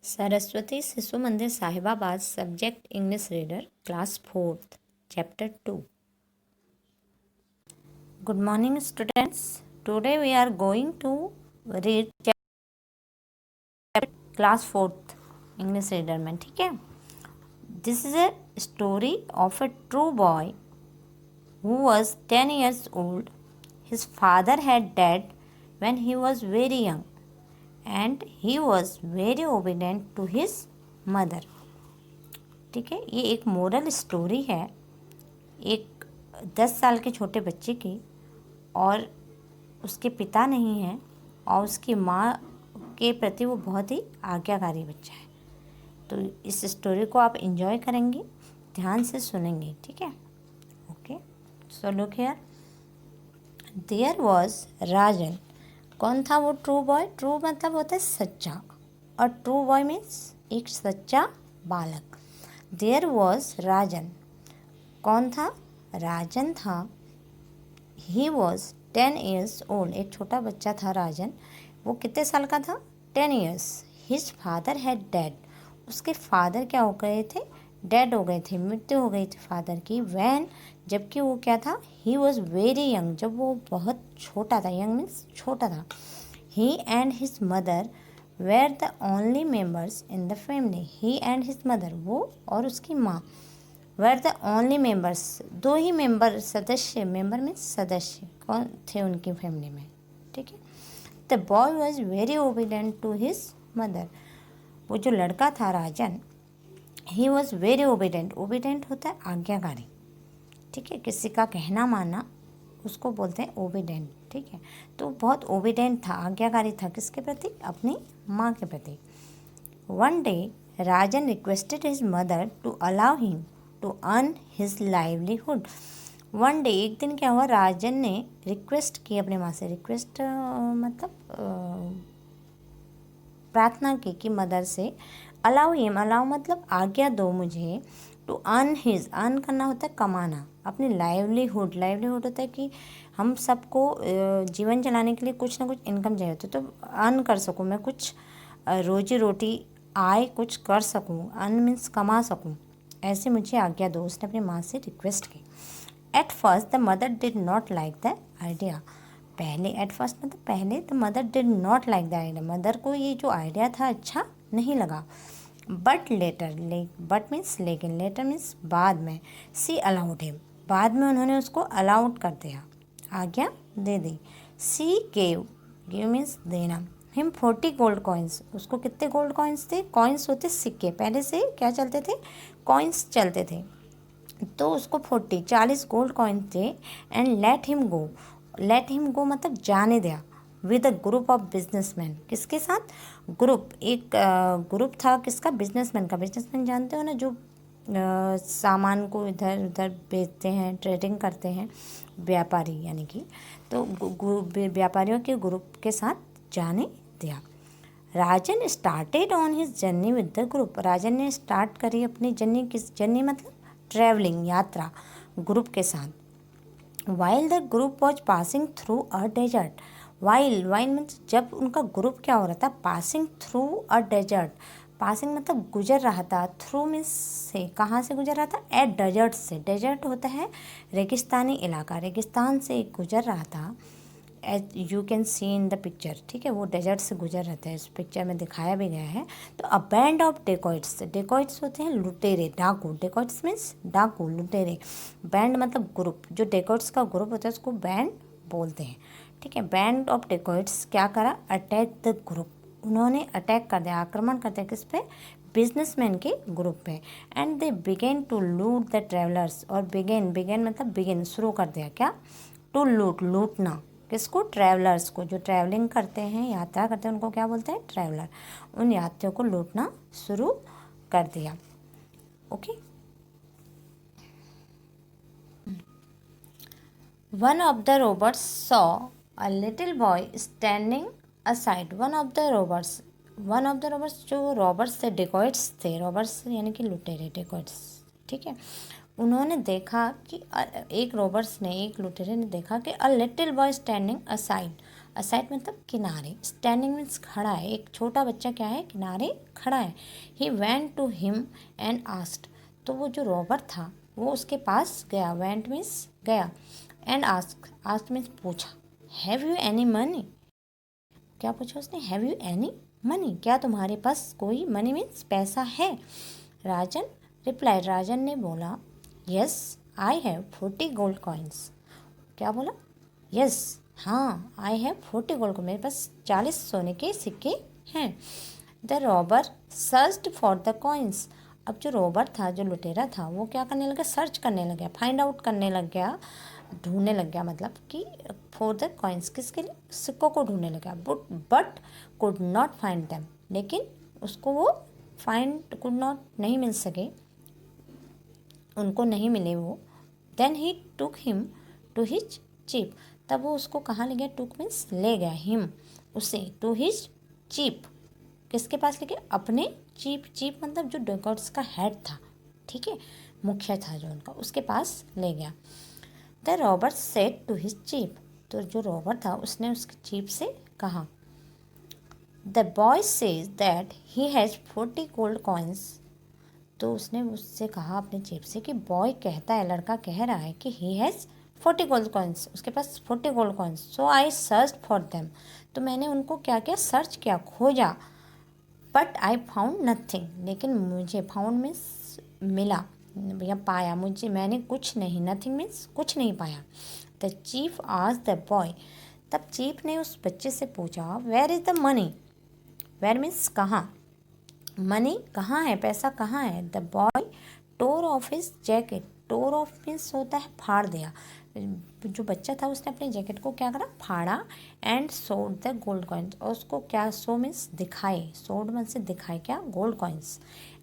सरस्वती शिशु मंदिर Sahibabad subject English reader class 4th chapter 2. Good morning students. Today we are going to read chapter class 4th English reader में. ठीक है. This is a story of a true boy who was 10 years old. His father had died when he was very young and he was very obedient to his mother. ठीक है. ये एक moral story है एक 10 साल के छोटे बच्चे की, और उसके पिता नहीं हैं और उसकी माँ के प्रति वो बहुत ही आज्ञाकारी बच्चा है. तो इस स्टोरी को आप एंजॉय करेंगे, ध्यान से सुनेंगे. ठीक है. Okay, so look here. There was Rajan. कौन था वो ट्रू बॉय? ट्रू मतलब होता है सच्चा, और ट्रू बॉय मीन्स एक सच्चा बालक. There was Rajan. कौन था? राजन था. He was 10 years old. एक छोटा बच्चा था राजन. वो कितने साल का था? 10 years. His father had dead. उसके फादर क्या हो गए थे? डेड हो गए थे, मृत्यु हो गई थी फादर की. वैन, जबकि वो क्या था? He was very young. जब वो बहुत छोटा था, यंग मीन्स छोटा था. He and his mother were the only members in the family. He and his mother, वो और उसकी माँ, वेर द ओनली मेम्बर्स, दो ही मेंबर, सदस्य, मेंबर मीन्स सदस्य, कौन थे उनकी फैमिली में. ठीक है. The boy was very obedient to his mother. वो जो लड़का था Rajan, he was very obedient. Obedient होता है आज्ञाकारी. ठीक है. किसी का कहना मानना, उसको बोलते हैं ओबीडेंट. ठीक है. तो बहुत ओबीडेंट था, आज्ञाकारी था. किसके प्रति? अपनी माँ के प्रति. One day Rajan requested his mother to allow him to earn his livelihood. One day, एक दिन क्या हुआ? राजन ने रिक्वेस्ट की अपनी माँ से. रिक्वेस्ट मतलब प्रार्थना की कि मदर से अलाउ हिम, अलाउ मतलब आज्ञा दो मुझे, टू अर्न हिज, अर्न करना होता है कमाना, अपनी लाइवलीहुड. लाइवलीहुड होता है कि हम सबको जीवन चलाने के लिए कुछ ना कुछ इनकम चाहिए होती है, तो अर्न कर सकूँ मैं, कुछ रोजी रोटी आए, कुछ कर सकूँ. अर्न मीन्स कमा सकूँ, ऐसे मुझे आज्ञा दो. उसने अपनी माँ से रिक्वेस्ट की. At first the mother did not like the idea. पहले, एट फर्स्ट मतलब पहले, the mother did not like the idea. Mother को ये जो आइडिया था अच्छा नहीं लगा. बट लेटर, बट मीन्स लेकिन, लेटर मीन्स बाद में, सी अलाउड हिम, बाद में उन्होंने उसको अलाउड कर दिया, आज्ञा दे दी. सी गेव, गिव मीन्स देना. Him 40 gold coins. उसको कितने गोल्ड कॉइन्स थे? कॉइन्स होते सिक्के, पहले से क्या चलते थे? कॉइन्स चलते थे. तो उसको 40 गोल्ड कॉइन्स थे. And let him go. Let him go मतलब जाने दिया. With a group of businessman. किसके साथ? ग्रुप, एक ग्रुप था. किसका? बिजनेसमैन का. बिजनेसमैन जानते हो ना, जो सामान को इधर उधर बेचते हैं, ट्रेडिंग करते हैं, व्यापारी यानी कि. तो व्यापारियों के ग्रुप के साथ जाने दिया. Rajan started on his journey with the group. Rajan ने स्टार्ट करी अपनी जर्नी. किस जर्नी मतलब? ट्रैवलिंग, यात्रा, ग्रुप के साथ. While the group was passing through a desert. While means जब उनका ग्रुप क्या हो रहा था? Passing through a desert. Passing मतलब गुजर रहा था. थ्रू मीन्स से, कहाँ से गुजर रहा था? एट डेजर्ट से. डेजर्ट होता है रेगिस्तानी इलाका. रेगिस्तान से गुजर रहा था. As you can see in the picture. ठीक है. वो डेजर्ट से गुजर रहता है, इस पिक्चर में दिखाया भी गया है. तो a band of dacoits. Dacoits होते हैं लुटेरे, डाकू. डेकॉइट्स मीन्स डाकू, लुटेरे. बैंड मतलब ग्रुप. जो डेकॉइट्स का ग्रुप होता है उसको बैंड बोलते हैं. ठीक है. बैंड ऑफ डेकॉइट्स क्या करा? Attack the group. उन्होंने अटैक कर दिया, आक्रमण कर दिया. किस पे? बिजनेसमैन के ग्रुप पे. And they began to loot the travellers. और बिगेन मतलब बिगेन, शुरू कर दिया. क्या? टू लूट, लूटना. किसको? ट्रैवलर्स को. जो ट्रैवलिंग करते हैं, यात्रा करते हैं, उनको क्या बोलते हैं? ट्रैवलर. उन यात्रियों को लूटना शुरू कर दिया. Okay. One of the robbers saw a little boy standing aside. One of the robbers जो रॉबर्स थे, डेकॉइट्स थे. रॉबर्स यानी कि लुटेरे, डेकॉइट्स. ठीक है. उन्होंने देखा कि एक लुटेरे ने देखा कि a little boy standing aside. Aside मतलब किनारे, स्टैंडिंग मीन्स खड़ा है, एक छोटा बच्चा क्या है, किनारे खड़ा है। He went to him and asked, तो वो जो रॉबर था वो उसके पास गया, वेंट मीन्स गया, एंड आस्क्ड मीन्स पूछा, हैव यू एनी मनी, क्या पूछा उसने, हैव यू एनी मनी, क्या तुम्हारे पास कोई, मनी मीन्स पैसा है। राजन रिप्लाइड, राजन ने बोला, yes I have 40 gold coins, क्या बोला, यस हाँ, आई हैव 40 गोल्ड कॉइन, मेरे पास 40 सोने के सिक्के हैं। The robber searched for the coins, अब जो रॉबर था, जो लुटेरा था, वो क्या करने लगा, सर्च करने लग गया, फाइंड आउट करने लग गया, ढूंढने लग गया, मतलब कि फॉर द कॉइन्स, किसके लिए, सिक्कों को ढूंढने लगा। But could not find them, लेकिन उसको वो फाइंड, कुड नॉट नहीं मिल सके, उनको नहीं मिले वो। Then he took him to his chief, तब वो उसको कहाँ ले गया, टुक मीन्स ले गया, हिम उसे, टू हिज चीप, किसके पास ले गया, अपने चीप, चीप मतलब जो डकॉट्स का हेड था, ठीक है, मुखिया था जो उनका, उसके पास ले गया। The robber said to his chief, तो जो रॉबर था उसने उसके चीप से कहा, the boy says that he has 40 gold coins, तो उसने उससे कहा अपने चीप से कि बॉय कहता है, लड़का कह रहा है कि ही हैज़ 40 गोल्ड कॉइन्स, उसके पास 40 gold coins, so I search for them, तो मैंने उनको क्या किया, सर्च किया, खोजा, बट आई फाउंड नथिंग, लेकिन मुझे, फाउंड मीन्स मिला या पाया, मुझे, मैंने कुछ नहीं, नथिंग मीन्स कुछ नहीं पाया। The chief asked the boy, तब चीफ ने उस बच्चे से पूछा, where is the money, where means कहाँ, मनी कहाँ है, पैसा कहाँ है। The boy tore off his jacket, tore off means होता है फाड़ दिया, जो बच्चा था उसने अपने जैकेट को क्या करा, फाड़ा, एंड सोड द गोल्ड कॉइन्स, और उसको क्या, सो मीन्स दिखाए, सोड मीन्स से दिखाए क्या, gold coins.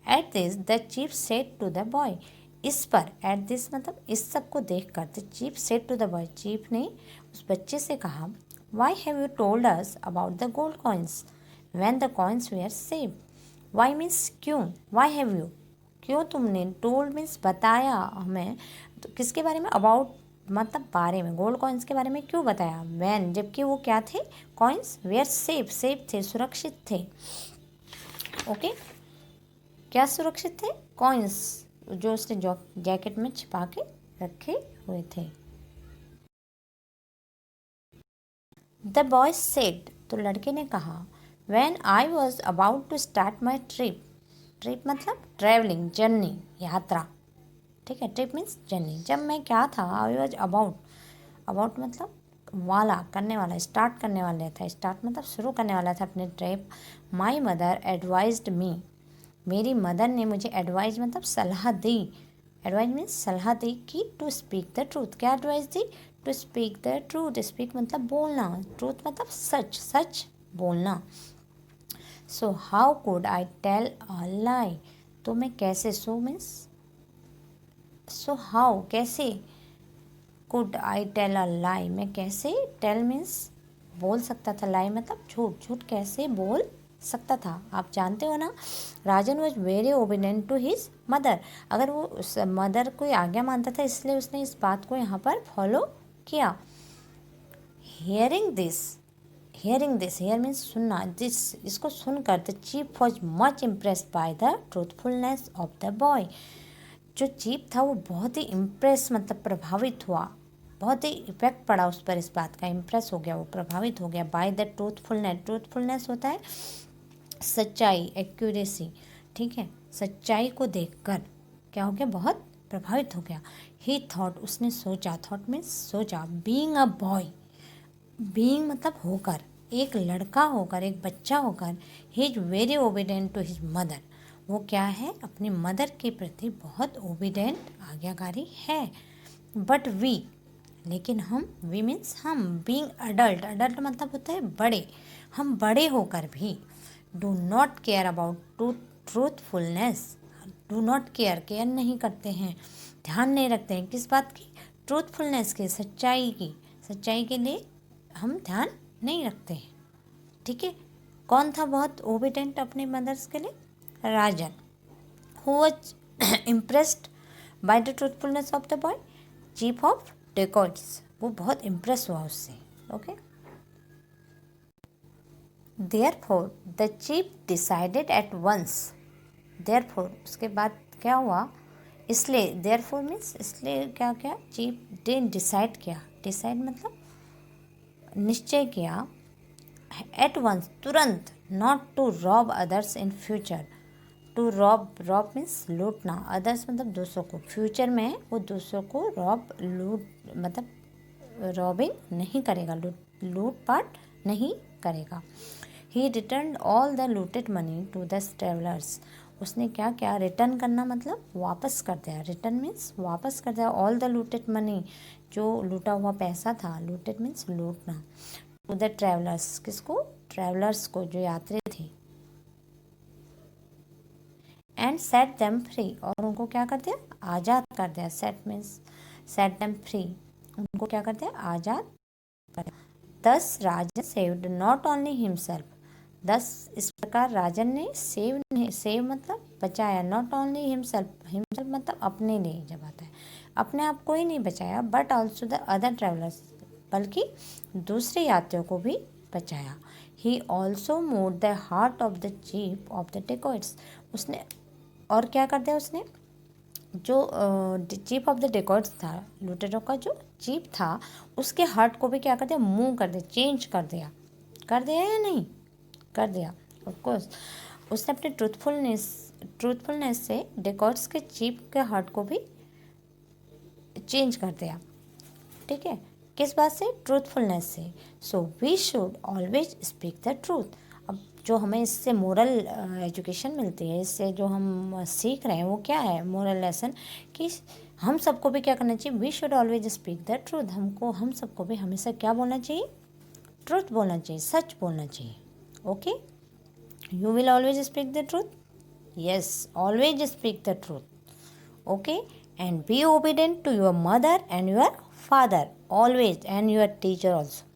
At this the chief said to the boy, इस पर, एट दिस मतलब इस सब को देख कर, the chief said to the boy, chief ने उस बच्चे से कहा, why have you told us about the gold coins when the coins were saved, why means क्यों, वाई हैव यू, क्यों तुमने, टोल्ड मीन्स बताया हमें, तो किसके बारे में, अबाउट मतलब बारे में, गोल्ड कॉइन्स के बारे में क्यों बताया, वैन जबकि वो क्या थे, कॉइन्स, वेयर सेफ, सेफ थे, सुरक्षित थे, ओके, क्या सुरक्षित थे, कॉइन्स जो उसने जैकेट में छिपा के रखे हुए थे। द बॉय सेड, तो लड़के ने कहा, when I was about to start my trip, trip मतलब ट्रैवलिंग, जर्नी, यात्रा, ठीक है, ट्रिप मीन्स जर्नी, जब मैं क्या था, आई वॉज अबाउट, अबाउट मतलब वाला, करने वाला, स्टार्ट करने वाला था, स्टार्ट मतलब शुरू करने वाला था अपने ट्रिप। माई मदर एडवाइज्ड मी, मेरी मदर ने मुझे एडवाइज मतलब सलाह दी, एडवाइज मीन्स सलाह दी कि टू स्पीक द ट्रूथ, क्या एडवाइस दी, to speak the truth, speak मतलब बोलना, ट्रूथ मतलब सच, सच बोलना। So how could I tell a lie, तो मैं कैसे, सो मीन्स, सो हाउ कैसे, could I tell a lie, मैं कैसे, टेल मीन्स बोल सकता था, लाई मतलब झूठ, झूठ कैसे बोल सकता था। आप जानते हो ना, Rajan was very obedient to his mother, अगर वो उस मदर को आज्ञा मानता था, इसलिए उसने इस बात को यहाँ पर फॉलो किया। Hearing this, hearing this, here means सुनना, दिस इसको सुनकर the chief was much impressed by the truthfulness of the boy, जो चीफ था वो बहुत ही इम्प्रेस मतलब प्रभावित हुआ, बहुत ही इफेक्ट पड़ा उस पर इस बात का, इम्प्रेस हो गया, वो प्रभावित हो गया, बाय द ट्रूथफुलनेस, ट्रूथफुलनेस होता है सच्चाई, एक्यूरेसी, ठीक है, सच्चाई को देखकर क्या हो गया, बहुत प्रभावित हो गया। ही थॉट, उसने सोचा, थॉट मीन्स सोचा, बीइंग अ बॉय, बीइंग मतलब होकर, एक लड़का होकर, एक बच्चा होकर, he is very obedient to his mother, वो क्या है, अपनी मदर के प्रति बहुत ओबीडेंट, आज्ञाकारी है। बट वी, लेकिन हम, वी मीन्स हम, बीइंग अडल्ट, अडल्ट मतलब होता है बड़े, हम बड़े होकर भी do not care about truthfulness, do not care, care नहीं करते हैं, ध्यान नहीं रखते हैं किस बात की, ट्रूथफुलनेस की, सच्चाई की, सच्चाई के लिए हम ध्यान नहीं रखते हैं, ठीक है। कौन था बहुत ओबीडेंट अपने मदर्स के लिए, Rajan, who was impressed by the truthfulness of the boy, chief of dacoits, वो बहुत इम्प्रेस हुआ उससे, okay. Therefore the chief decided at once. Therefore उसके बाद क्या हुआ, इसलिए, देयरफॉर मीन्स इसलिए क्या क्या, चीफ ने डिसाइड किया, डिसाइड मतलब निश्चय किया, एट वंस तुरंत, not to rob others in future. To rob, rob means लूटना, अदर्स मतलब दूसरों को, फ्यूचर में वो दूसरों को लूट मतलब रॉबिंग नहीं करेगा, लूट पाट नहीं करेगा। He return all the looted money to the travellers. उसने क्या किया, रिटर्न करना मतलब वापस कर दिया, रिटर्न मीन्स वापस कर दिया, ऑल द लूटेड मनी जो लूटा हुआ पैसा था, लूटेड मीन्स लूटना, टू द ट्रेवलर्स, किसको, ट्रेवलर्स को, जो यात्री थे, एंड सेट देम फ्री, और उनको क्या कर दिया, आज़ाद कर दिया, set means set them free, उनको क्या कर दिया, आज़ाद कर दिया। दस राजन सेव्ड नॉट ओनली हिमसेल्फ, दस इस प्रकार राजन ने सेव मतलब बचाया, नॉट ओनली हिमसेल्फ, हिमसेल्फ मतलब अपने लिए जब आता है, अपने आप को ही नहीं बचाया, but also the other travellers, बल्कि दूसरे यात्रियों को भी बचाया। He also moved the heart of the chief of the dacoits, उसने और क्या कर दिया, उसने जो चीफ ऑफ द डेकोइट्स था, लुटेरों का जो चीफ था, उसके हार्ट को भी क्या कर दिया, मूव कर दिया, चेंज कर दिया या नहीं कर दिया, ऑफ कोर्स। उसने अपने ट्रूथफुलनेस से डेकोइट्स के चीफ के हार्ट को भी चेंज कर दिया, ठीक है, किस बात से, ट्रूथफुलनेस से। So we should always speak the truth. अब जो हमें इससे मोरल एजुकेशन मिलती है, इससे जो हम सीख रहे हैं वो क्या है, मोरल लेसन, कि हम सबको भी क्या करना चाहिए, we should always speak the truth, हम सबको भी हमेशा क्या बोलना चाहिए, ट्रूथ बोलना चाहिए, सच बोलना चाहिए। Okay, you will always speak the truth, yes, always speak the truth. Okay, and be obedient to your mother and your father always, and your teacher also.